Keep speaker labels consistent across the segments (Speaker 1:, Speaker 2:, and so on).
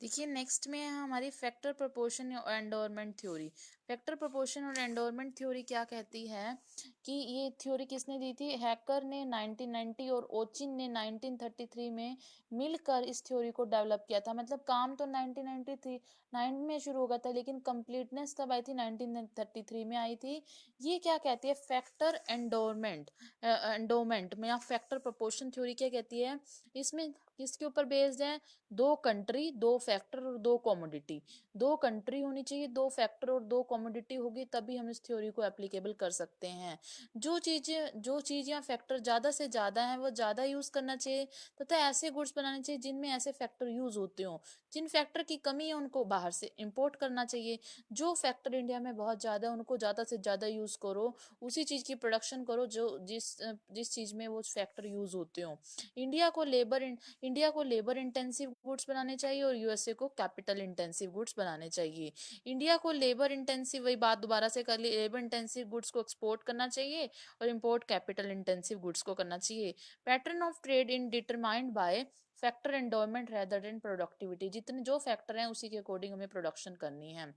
Speaker 1: देखिए नेक्स्ट में है हमारी factor proportion endowment theory. Factor proportion और एंडोरमेंट थ्योरी क्या कहती है कि ये थ्योरी किसने दी थी? हैकर ने 1990 और ओचिन ने 1933 में मिलकर इस थ्योरी को डेवलप किया था। मतलब काम तो 1993 9 में शुरू हो गया था, लेकिन कंप्लीटनेस कब आई थी? 1933 में आई थी। ये क्या कहती है? फैक्टर एंडोमेंट में या फैक्टर प्रोपोर्शन थ्योरी क्या कहती है? इसमें किसके ऊपर बेस्ड है? दो कंट्री, दो फैक्टर और दो कॉमोडिटी। दो कंट्री होनी चाहिए, दो फैक्टर और दो कॉमोडिटी होगी, तभी हम इस थ्योरी को एप्लीकेबल कर सकते हैं। जो चीज या फैक्टर ज्यादा से ज्यादा है वो ज्यादा यूज करना चाहिए, तथा ऐसे गुड्स बनाने चाहिए जिनमें ऐसे फैक्टर यूज होते हो। जिन फैक्टर की कमी है उनको बाहर से इंपोर्ट करना चाहिए। जो फैक्टर इंडिया में बहुत ज्यादा है उनको ज्यादा से ज्यादा यूज करो, उसी चीज की प्रोडक्शन करो जो जिस चीज में वो फैक्टर यूज होते हो। इंडिया को लेबर इंटेंसिव गुड्स बनाने चाहिए और यूएसए को कैपिटल इंटेंसिव गुड्स बनाने चाहिए। इंडिया को लेबर इंटेंसिव, वही बात दोबारा से कर ली, लेबर इंटेंसिव गुड्स को एक्सपोर्ट करना चाहिए और इंपोर्ट कैपिटल इंटेंसिव गुड्स को करना चाहिए। Pattern of trade in determined by factor endowment rather than productivity. जितने जो फैक्टर हैं उसी के अकॉर्डिंग हमें प्रोडक्शन करनी है।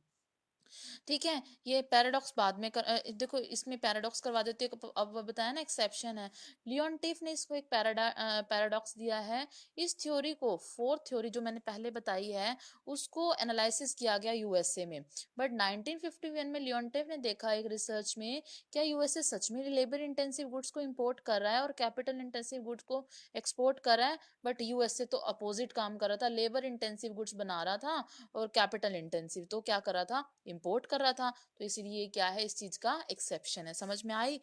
Speaker 1: ठीक है, ये पैराडॉक्स बाद में देखो इसमें पैराडॉक्स करवा देते हो। अब बताया ना एक्सेप्शन है। लियोन टिफ ने इसको एक पैराडॉक्स दिया है। इस थ्योरी को, फोर्थ थ्योरी जो मैंने पहले बताई है, उसको एनालिसिस किया गया यूएसए में। बट 1951 में लियोन टिफ ने देखा एक रिसर्च में, क्या यूएसए सच में लेबर इंटेंसिव गुड्स को इंपोर्ट कर रहा है और कैपिटल इंटेंसिव गुड्स को एक्सपोर्ट कर रहा है? बट यूएसए तो अपोजिट काम कर रहा था, लेबर इंटेंसिव गुड्स बना रहा था और कैपिटल इंटेंसिव तो क्या कर रहा था? इंपोर्ट कर रहा था। तो इसीलिए क्या है, इस चीज का एक्सेप्शन है। समझ में आई?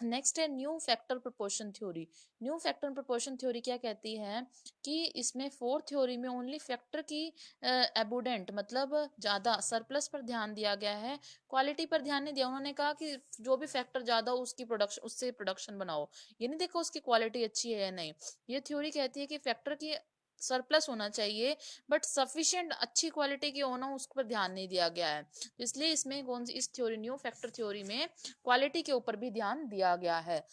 Speaker 1: नेक्स्ट है new factor proportion theory. New factor proportion theory क्या कहती है कि इसमें फोर्थ थ्योरी में ओनली फैक्टर की एबुडेंट, मतलब ज्यादा सरप्लस पर ध्यान दिया गया है, क्वालिटी पर ध्यान नहीं दिया। उन्होंने कहा कि जो भी फैक्टर ज्यादा हो उसकी प्रोडक्शन, उससे प्रोडक्शन बनाओ, ये नहीं देखो उसकी क्वालिटी अच्छी है या नहीं। ये थ्योरी कहती है कि फैक्टर की सरप्लस होना चाहिए, बट सफिशिएंट अच्छी क्वालिटी की होना, उस पर ध्यान नहीं दिया गया है। तो इसलिए इसमें कौन सी, इस थ्योरी, न्यू फैक्टर थ्योरी में क्वालिटी के ऊपर भी ध्यान दिया गया है।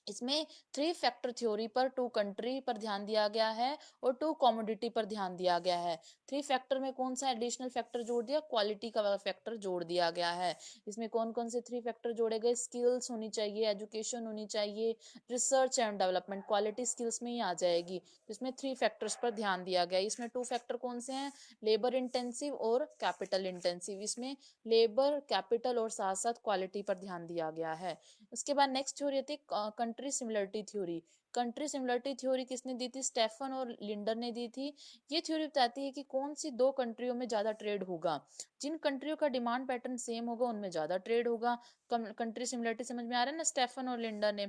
Speaker 1: इसमें थ्री फैक्टर थ्योरी पर टू कंट्री पर ध्यान दिया गया है और टू कॉमोडिटी पर ध्यान दिया गया है। थ्री फैक्टर में कौन सा एडिशनल फैक्टर जोड़ दिया? क्वालिटी का वाला फैक्टर जोड़ दिया गया है। इसमें कौन कौन से थ्री फैक्टर जोड़े गए? स्किल्स होनी चाहिए, एजुकेशन होनी चाहिए, research and development, quality skills में ही आ जाएगी। इसमें थ्री फैक्टर्स पर ध्यान दिया गया। इसमें टू फैक्टर कौन से हैं? लेबर इंटेंसिव और कैपिटल इंटेंसिव। इसमें लेबर, कैपिटल और साथ साथ क्वालिटी पर ध्यान दिया गया है। उसके बाद नेक्स्ट थ्योरी होती है country similarity theory. Country similarity theory किसने दी थी? स्टेफन और लिंडर ने दी थी। ये थ्योरी बताती है कि कौन सी दो कंट्रियों में ज्यादा ट्रेड होगा। जिन कंट्रियों का डिमांड पैटर्न सेम होगा उनमें ज्यादा ट्रेड होगा। कंट्री सिमिलरिटी समझ में आ रहा है ना स्टेफन और लिंडर ने?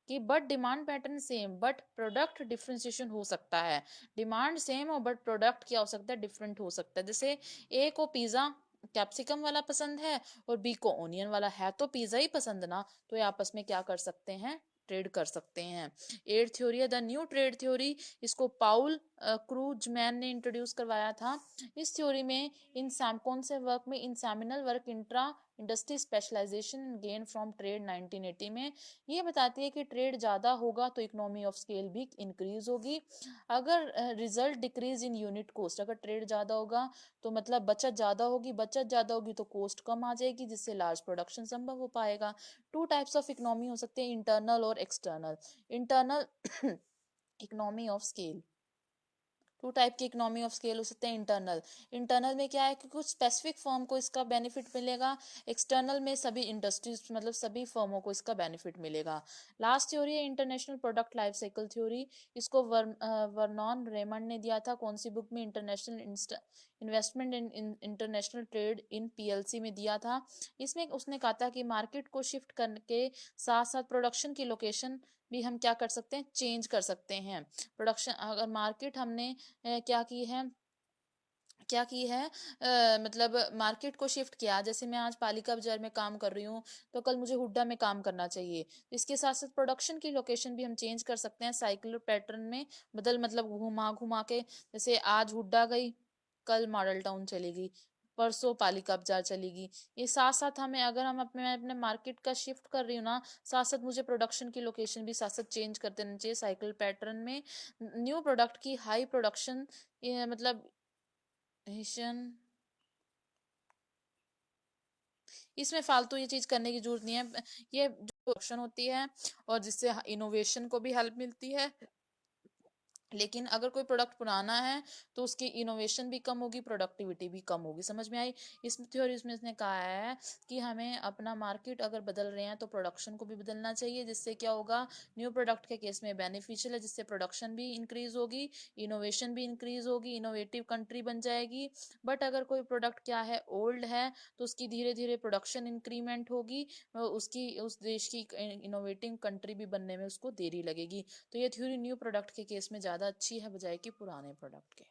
Speaker 1: कि but demand pattern same but product differentiation हो सकता है। डिमांड सेम हो बट प्रोडक्ट क्या हो सकता है? डिफरेंट हो सकता है। जैसे ए को पिज्जा कैप्सिकम वाला पसंद है और बी को ओनियन वाला, है तो पिज्जा ही पसंद ना, तो ये आपस में क्या कर सकते हैं? ट्रेड कर सकते हैं। एट थ्योरी है द न्यू ट्रेड थ्योरी। इसको पाउल क्रूजमैन ने इंट्रोड्यूस करवाया था। इस थ्योरी में इन कौन से वर्क में? In seminal work, intra industry specialization gain from trade 1980 में। ये बताती है कि ट्रेड ज्यादा होगा तो इकोनॉमी ऑफ स्केल भी इंक्रीज होगी। अगर result decrease in unit cost, अगर ट्रेड ज्यादा होगा तो मतलब बचत ज्यादा होगी, बचत ज्यादा होगी तो कॉस्ट कम आ जाएगी, जिससे लार्ज प्रोडक्शन संभव हो पाएगा। टू टाइप्स ऑफ इकोनॉमी हो सकते हैं, इंटरनल और external. Internal economy of scale, two type की इकोनॉमी ऑफ स्केल हो सकते हैं। इंटरनल, इंटरनल में क्या है कि कुछ स्पेसिफिक फर्म को इसका बेनिफिट मिलेगा। एक्सटर्नल में सभी इंडस्ट्रीज, मतलब सभी फर्मों को इसका बेनिफिट मिलेगा। लास्ट थ्योरी है international product life cycle theory. इसको वर्नॉन रेमंड ने दिया था। कौन सी बुक में? International investment in international trade in PLC में दिया था। इसमें उसने कहा था कि मार्केट को शिफ्ट करके साथ साथ प्रोडक्शन की लोकेशन भी हम क्या कर सकते हैं? चेंज कर सकते हैं। प्रोडक्शन, अगर मार्केट हमने क्या की है, मतलब मार्केट को शिफ्ट किया। जैसे मैं आज पालिका बाजार में काम कर रही हूँ तो कल मुझे हुड्डा में काम करना चाहिए, तो इसके साथ साथ प्रोडक्शन की लोकेशन भी हम चेंज कर सकते हैं साइकिलर पैटर्न में बदल, मतलब घुमा घुमा के। जैसे आज हुड्डा गई, कल मॉडल टाउन चलेगी, परसों पालिका बाजार चलेगी। ये साथ साथ हमें, अगर हम अपने मैं अपने मार्केट का शिफ्ट कर रही हूँ ना, साथ साथ मुझे प्रोडक्शन की लोकेशन भी साथ साथ चेंज करते रहना चाहिए साइकिल पैटर्न में। न्यू प्रोडक्ट की हाई प्रोडक्शन, ये मतलब इसमें फालतू ये चीज करने की जरूरत नहीं है। ये जो प्रोडक्शन होती है और जिससे इनोवेशन को भी हेल्प मिलती है, लेकिन अगर कोई प्रोडक्ट पुराना है तो उसकी इनोवेशन भी कम होगी, प्रोडक्टिविटी भी कम होगी। समझ में आई? इस थ्योरी में इसने कहा है कि हमें अपना मार्केट अगर बदल रहे हैं तो प्रोडक्शन को भी बदलना चाहिए, जिससे क्या होगा, न्यू प्रोडक्ट के केस में बेनिफिशियल है, जिससे प्रोडक्शन भी इंक्रीज होगी, इनोवेशन भी इंक्रीज होगी, इनोवेटिव कंट्री बन जाएगी। बट अगर कोई प्रोडक्ट क्या है, ओल्ड है, तो उसकी धीरे धीरे प्रोडक्शन इंक्रीमेंट होगी, उसकी उस देश की इनोवेटिव कंट्री भी बनने में उसको देरी लगेगी। तो ये थ्योरी न्यू प्रोडक्ट के केस में ज़्यादा अच्छी है बजाय कि पुराने प्रोडक्ट के।